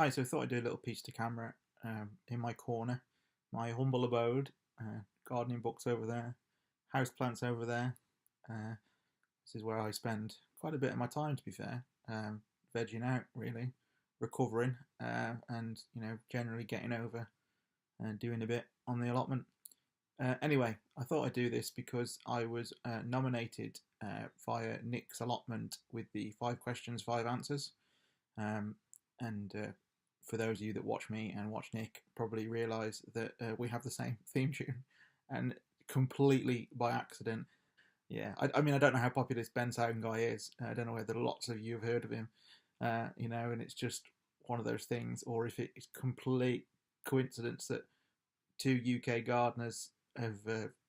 Hi, so I thought I'd do a little piece to camera in my corner, my humble abode, gardening books over there, house plants over there. Uh, this is where I spend quite a bit of my time, to be fair, vegging out, really, recovering, and generally getting over and doing a bit on the allotment. Anyway, I thought I'd do this because I was nominated via Nick's allotment with the 5 questions, 5 answers. And for those of you that watch me and watch Nick, probably realise that we have the same theme tune, and completely by accident. Yeah, I mean, I don't know how popular this Ben Sound guy is. I don't know whether lots of you have heard of him, and it's just one of those things, or if it's complete coincidence that two UK gardeners have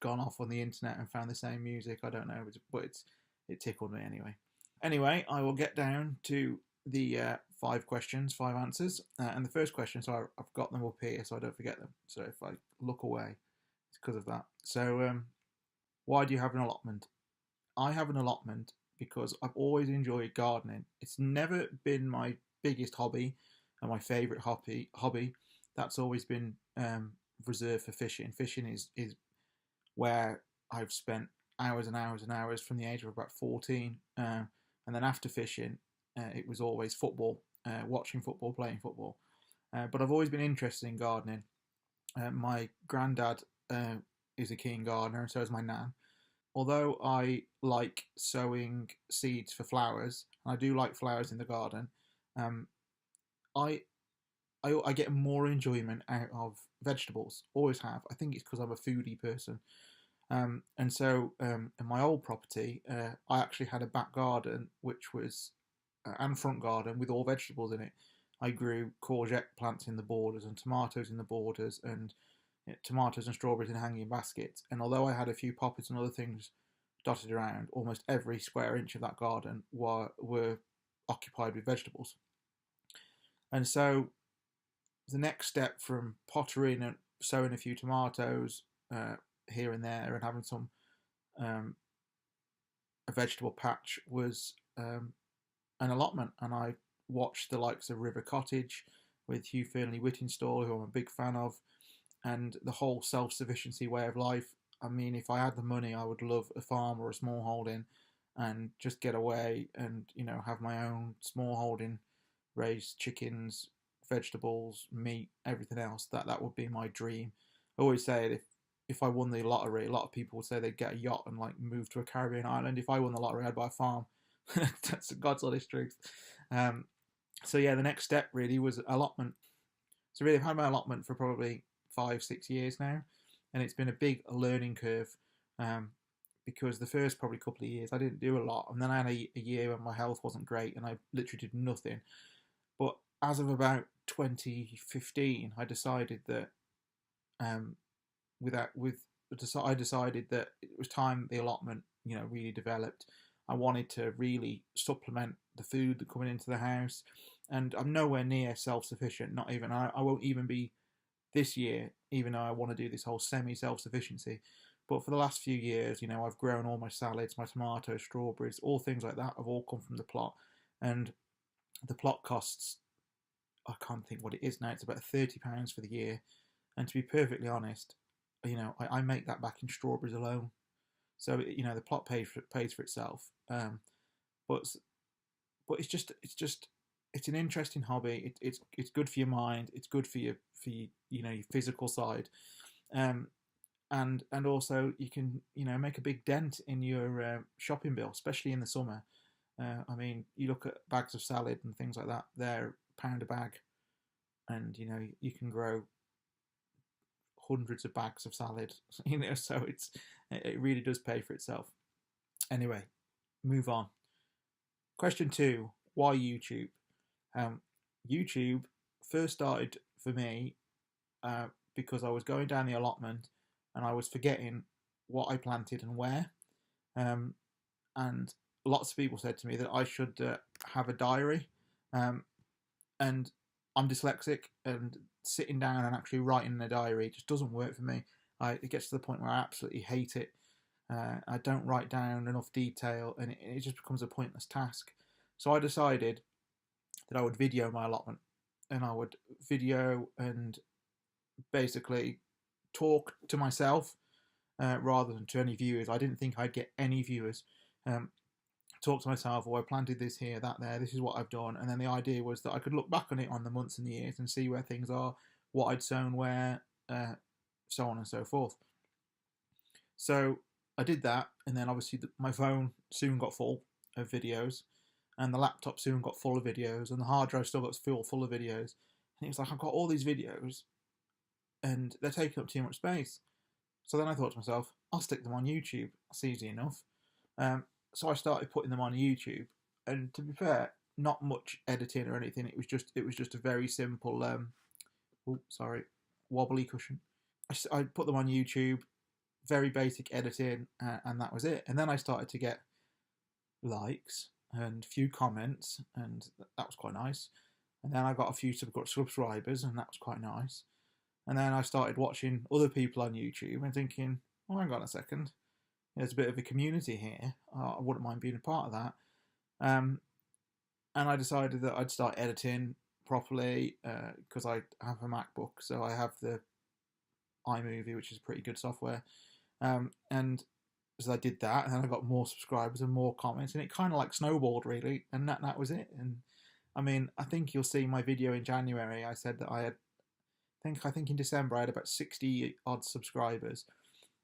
gone off on the internet and found the same music. I don't know, but it tickled me anyway. Anyway, I will get down to the 5 questions, 5 answers. And the first question, so I've got them up here so I don't forget them. So if I look away, it's because of that. So, why do you have an allotment? I have an allotment because I've always enjoyed gardening. It's never been my biggest hobby and my favourite hobby. That's always been reserved for fishing. Fishing is where I've spent hours and hours and hours from the age of about 14. And then after fishing, it was always football, watching football, playing football. But I've always been interested in gardening. My granddad is a keen gardener, and so is my nan. Although I like sowing seeds for flowers, and I do like flowers in the garden, um, I, I get more enjoyment out of vegetables. Always have. I think it's because I'm a foodie person. And so in my old property, I actually had a back garden, which was and front garden with all vegetables in it. I grew courgette plants in the borders and tomatoes in the borders and tomatoes and strawberries in hanging baskets. And although I had a few poppies and other things dotted around, almost every square inch of that garden were occupied with vegetables. And so the next step from pottering and sowing a few tomatoes here and there and having some a vegetable patch was an allotment, and I watched the likes of River Cottage with Hugh Fernley Whittingstall, who I'm a big fan of, and the whole self-sufficiency way of life. I mean, if I had the money, I would love a farm or a small holding and just get away and have my own small holding, raise chickens, vegetables, meat, everything else. That would be my dream. I always say that if I won the lottery, a lot of people would say they'd get a yacht and like move to a Caribbean island. If I won the lottery, I'd buy a farm. That's God's honest truth. So yeah, the next step really was allotment. So really, I've had my allotment for probably 5, 6 years now, and it's been a big learning curve. Because the first probably couple of years I didn't do a lot, and then I had a year when my health wasn't great, and I literally did nothing. But as of about 2015, I decided that I decided that it was time the allotment really developed. I wanted to really supplement the food that coming into the house, and I'm nowhere near self-sufficient. Not even I won't even be this year, even though I want to do this whole semi-self-sufficiency. But for the last few years, I've grown all my salads, my tomatoes, strawberries, all things like that have all come from the plot, and the plot costs, I can't think what it is now. It's about £30 for the year, and to be perfectly honest, I make that back in strawberries alone. So the plot pays for itself. But it's an interesting hobby. It's good for your mind. It's good for your physical side. And also you can make a big dent in your shopping bill, especially in the summer. I mean, you look at bags of salad and things like that; they're £1 a bag, and you can grow hundreds of bags of salad. So it really does pay for itself. Anyway, move on. Question 2: why YouTube? YouTube first started for me because I was going down the allotment and I was forgetting what I planted and where. And lots of people said to me that I should have a diary. And I'm dyslexic, and sitting down and actually writing in a diary just doesn't work for me. It gets to the point where I absolutely hate it. I don't write down enough detail, and it just becomes a pointless task. So I decided that I would video my allotment. and I would video and basically talk to myself rather than to any viewers. I didn't think I'd get any viewers. Talk to myself, I planted this here, that there, this is what I've done. And then the idea was that I could look back on it on the months and the years and see where things are, what I'd sown where, so on and so forth. So I did that, and then obviously my phone soon got full of videos, and the laptop soon got full of videos, and the hard drive still got full of videos. And it was like, I've got all these videos, and they're taking up too much space. So then I thought to myself, I'll stick them on YouTube. That's easy enough. So I started putting them on YouTube, and to be fair, not much editing or anything. It was just a very simple, wobbly cushion. I put them on YouTube, very basic editing, and that was it. And then I started to get likes and a few comments, and that was quite nice. And then I got a few subscribers, and that was quite nice. And then I started watching other people on YouTube and thinking, oh, hang on a second, there's a bit of a community here. I wouldn't mind being a part of that. And I decided that I'd start editing properly because I have a MacBook, so I have the iMovie, which is pretty good software. And so I did that, and then I got more subscribers and more comments, and it kind of like snowballed really, and that was it. And I mean, I think you'll see my video in January. I said that I think in December I had about 60 odd subscribers,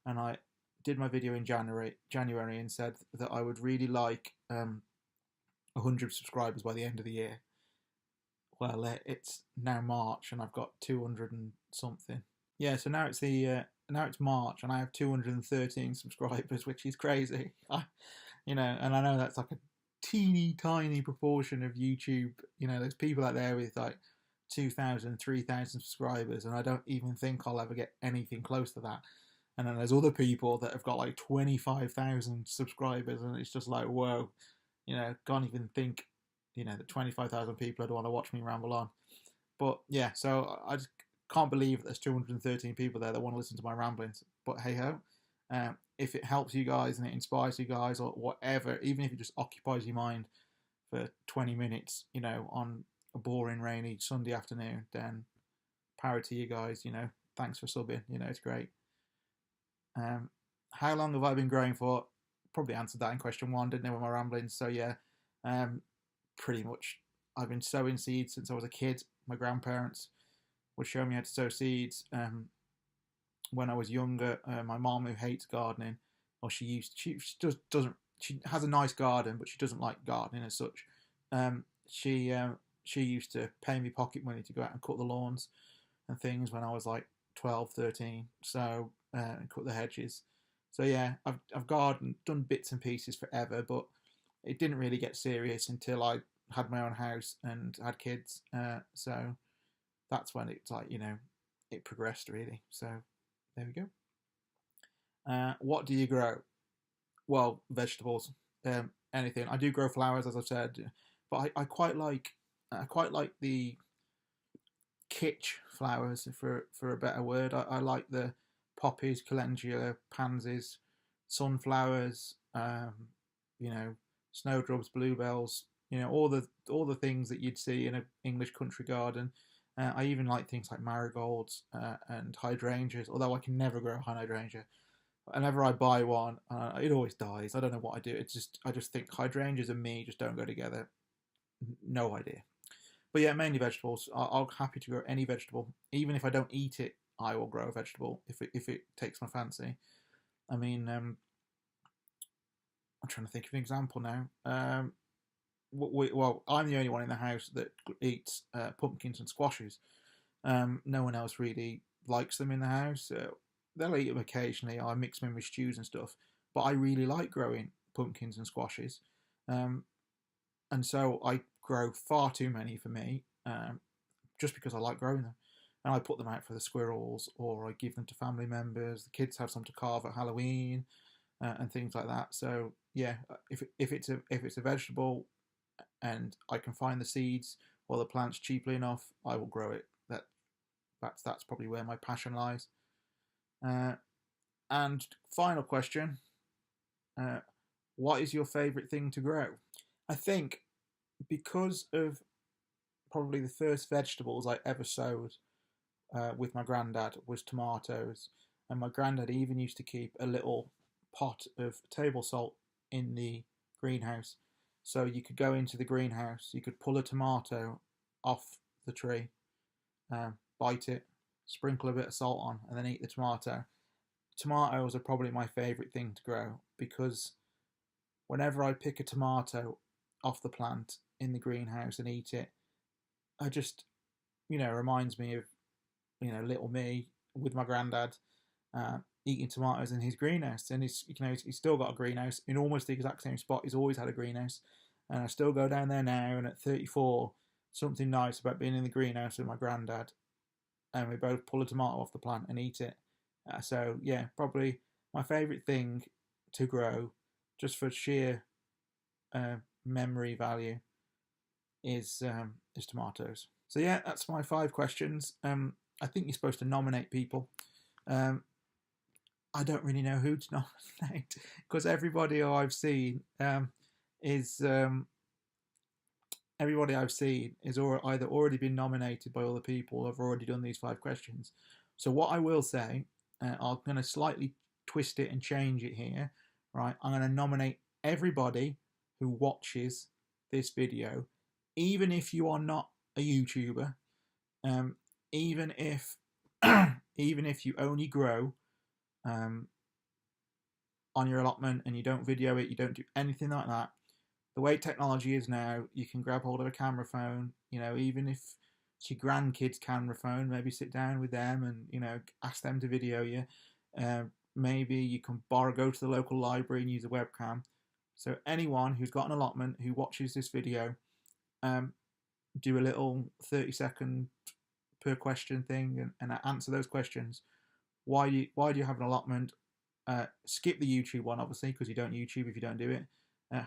and I did my video in January and said that I would really like 100 subscribers by the end of the year. Well, it's now March, and I've got 200 and something. Yeah, so now it's March, and I have 213 subscribers, which is crazy. And I know that's like a teeny tiny proportion of YouTube. There's people out there with like 2,000, 3,000 subscribers, and I don't even think I'll ever get anything close to that. And then there's other people that have got like 25,000 subscribers, and it's just like, whoa, can't even think, that 25,000 people would want to watch me ramble on. But yeah, so I just can't believe that there's 213 people there that want to listen to my ramblings. But hey ho, if it helps you guys and it inspires you guys or whatever, even if it just occupies your mind for 20 minutes, on a boring rainy Sunday afternoon, then power to you guys. Thanks for subbing. It's great. How long have I been growing for? Probably answered that in question 1, didn't I, with my ramblings? So yeah, pretty much I've been sowing seeds since I was a kid. My grandparents would show me how to sow seeds. When I was younger, my mom, who hates gardening, or she has a nice garden, but she doesn't like gardening as such. She used to pay me pocket money to go out and cut the lawns and things when I was like 12, 13. So and cut the hedges. So yeah, I've gardened, done bits and pieces forever, but it didn't really get serious until I had my own house and had kids. So that's when it's like, it progressed really. So there we go. What do you grow? Well, vegetables, anything. I do grow flowers, as I've said, but I quite like the kitsch flowers, for a better word. I like the poppies, calendula, pansies, sunflowers, snowdrops, bluebells, all the things that you'd see in an English country garden. I even like things like marigolds and hydrangeas, although I can never grow a hydrangea. Whenever I buy one, it always dies. I don't know what I do. I just think hydrangeas and me just don't go together. No idea. But yeah, mainly vegetables. I'm happy to grow any vegetable, even if I don't eat it. I will grow a vegetable if it takes my fancy. I mean, I'm trying to think of an example now. Well, I'm the only one in the house that eats pumpkins and squashes. No one else really likes them in the house. They'll eat them occasionally. I mix them in with stews and stuff. But I really like growing pumpkins and squashes. And so I grow far too many for me, just because I like growing them. And I put them out for the squirrels, or I give them to family members. The kids have some to carve at Halloween, and things like that. So yeah, if it's a vegetable, and I can find the seeds or the plants cheaply enough, I will grow it. That's probably where my passion lies. And final question: what is your favourite thing to grow? I think because of probably the first vegetables I ever sowed with my granddad was tomatoes. And my granddad even used to keep a little pot of table salt in the greenhouse. So you could go into the greenhouse, you could pull a tomato off the tree, bite it, sprinkle a bit of salt on, and then eat the tomato. Tomatoes are probably my favourite thing to grow, because whenever I pick a tomato off the plant in the greenhouse and eat it, I just, reminds me of, little me with my granddad eating tomatoes in his greenhouse. And he's still got a greenhouse in almost the exact same spot. He's always had a greenhouse, and I still go down there now. And at 34, something nice about being in the greenhouse with my granddad, and we both pull a tomato off the plant and eat it. So yeah, probably my favourite thing to grow, just for sheer memory value, is tomatoes. So yeah, that's my 5 questions. I think you're supposed to nominate people. I don't really know who to nominate, because everybody I've seen is either already been nominated by other people or have already done these 5 questions. So what I will say, I'm going to slightly twist it and change it here, right? I'm going to nominate everybody who watches this video, even if you are not a YouTuber, even if you only grow on your allotment and you don't video it, you don't do anything like that. The way technology is now, you can grab hold of a camera phone, even if it's your grandkids' camera phone, maybe sit down with them and, ask them to video you. Maybe you can go to the local library and use a webcam. So anyone who's got an allotment who watches this video, do a little 30-second per question thing and answer those questions. Why do you have an allotment? Skip the YouTube one, obviously, because you don't YouTube if you don't do it.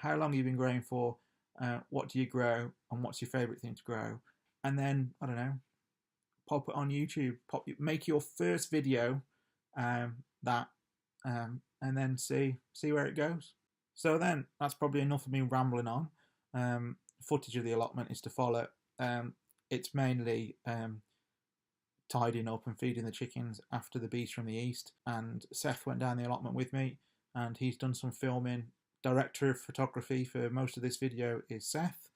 How long have you been growing for? What do you grow? And what's your favourite thing to grow? And then, I don't know, pop it on YouTube. Make your first video and then see where it goes. So then, that's probably enough of me rambling on. Footage of the allotment is to follow. It's mainly tidying up and feeding the chickens after the bees from the east. And Seth went down the allotment with me, and he's done some filming. Director of photography for most of this video is Seth.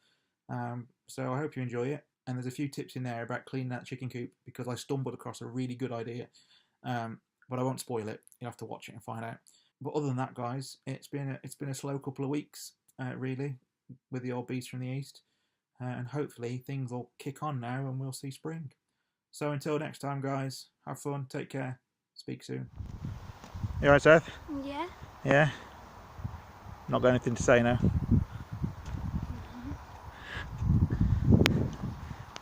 So I hope you enjoy it. And there's a few tips in there about cleaning that chicken coop, because I stumbled across a really good idea. But I won't spoil it. You'll have to watch it and find out. But other than that, guys, it's been a slow couple of weeks, really, with the old bees from the east. And hopefully things will kick on now and we'll see spring. So until next time, guys, have fun, take care, speak soon. You alright, Seth? Yeah. Yeah? Not got anything to say now?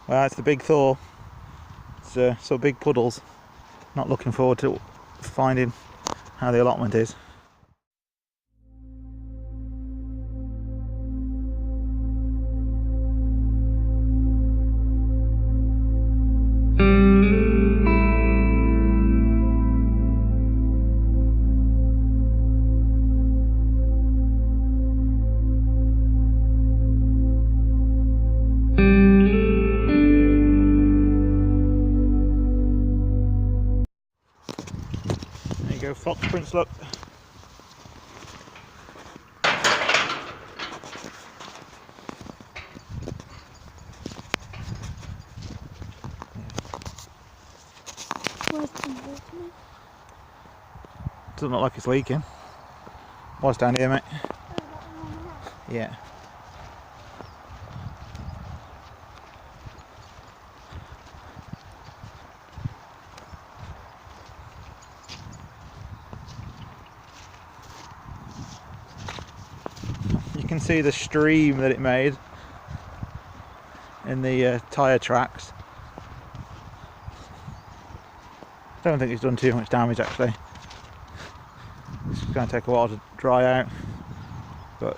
Well, it's the Big Thor. It's so big puddles. Not looking forward to finding how the allotment is. There you go, fox prints, look. Where's the water? Doesn't look like it's leaking. What's down here, mate? Yeah. You can see the stream that it made in the tyre tracks. I don't think it's done too much damage, actually. It's going to take a while to dry out, but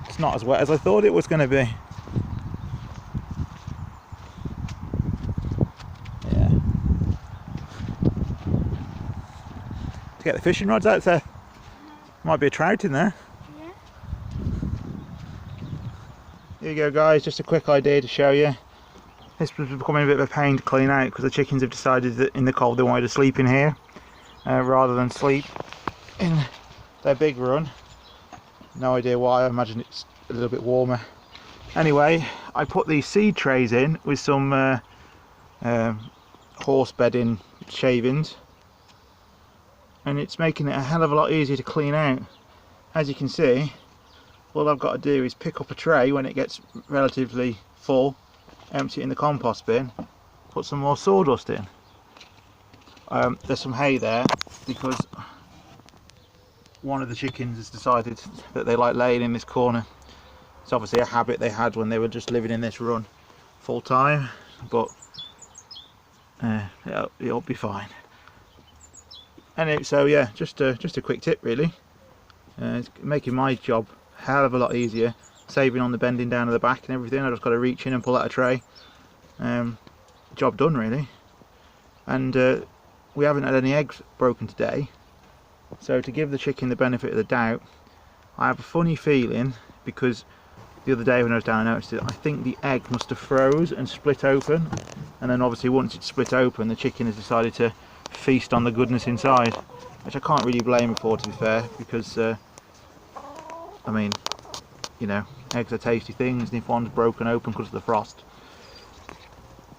it's not as wet as I thought it was going to be. Yeah. To get the fishing rods out, Seth. Might be a trout in there. Yeah. Here you go, guys, just a quick idea to show you. This was becoming a bit of a pain to clean out because the chickens have decided that in the cold they wanted to sleep in here rather than sleep in their big run. No idea why, I imagine it's a little bit warmer. Anyway, I put these seed trays in with some horse bedding shavings, and it's making it a hell of a lot easier to clean out. As you can see, all I've got to do is pick up a tray when it gets relatively full, empty it in the compost bin, put some more sawdust in. There's some hay there because one of the chickens has decided that they like laying in this corner. It's obviously a habit they had when they were just living in this run full time, but it'll be fine. Anyway, so yeah, just a quick tip really. It's making my job a hell of a lot easier, saving on the bending down of the back and everything. I just got to reach in and pull out a tray. Job done really. And we haven't had any eggs broken today, so to give the chicken the benefit of the doubt, I have a funny feeling, because the other day when I was down I noticed it, I think the egg must have froze and split open, and then obviously once it's split open the chicken has decided to feast on the goodness inside, which I can't really blame it for, to be fair, because I mean, you know, eggs are tasty things, and if one's broken open because of the frost,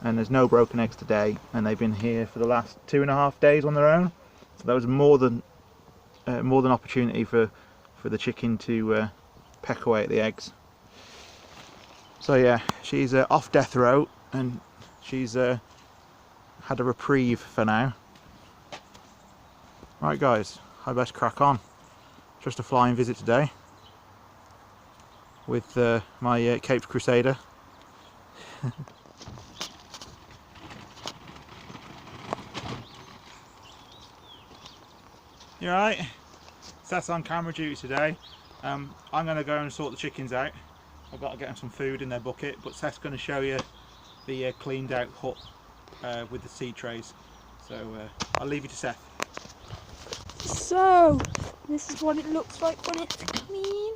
and there's no broken eggs today, and they've been here for the last 2.5 days on their own, so that was more than opportunity for the chicken to peck away at the eggs. So yeah, she's off death row, and she's had a reprieve for now. Right guys, I best crack on. Just a flying visit today with my Caped Crusader. You alright? Seth's on camera duty today. I'm going to go and sort the chickens out. I've got to get them some food in their bucket, but Seth's going to show you the cleaned out hut with the seed trays. So I'll leave you to Seth. So, this is what it looks like when it's clean.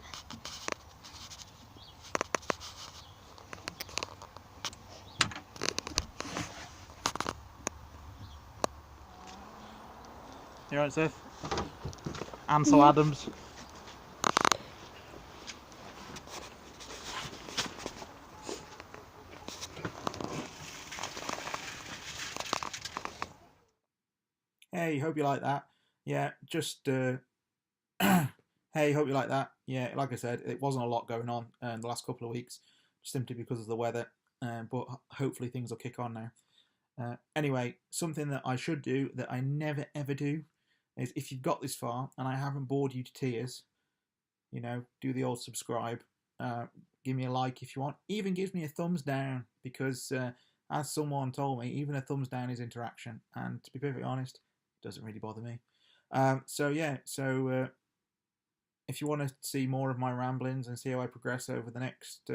You alright, Seth? Ansel Adams. Hey, hope you like that. Yeah, just hey, hope you like that. Yeah, like I said, it wasn't a lot going on in the last couple of weeks, simply because of the weather, but hopefully things will kick on now. Anyway, something that I should do that I never ever do is, if you've got this far and I haven't bored you to tears, you know, do the old subscribe, give me a like if you want, even give me a thumbs down, because as someone told me, even a thumbs down is interaction, and to be perfectly honest, it doesn't really bother me. So yeah, so if you want to see more of my ramblings and see how I progress over the next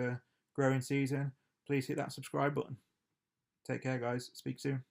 growing season, please hit that subscribe button. Take care guys, speak soon.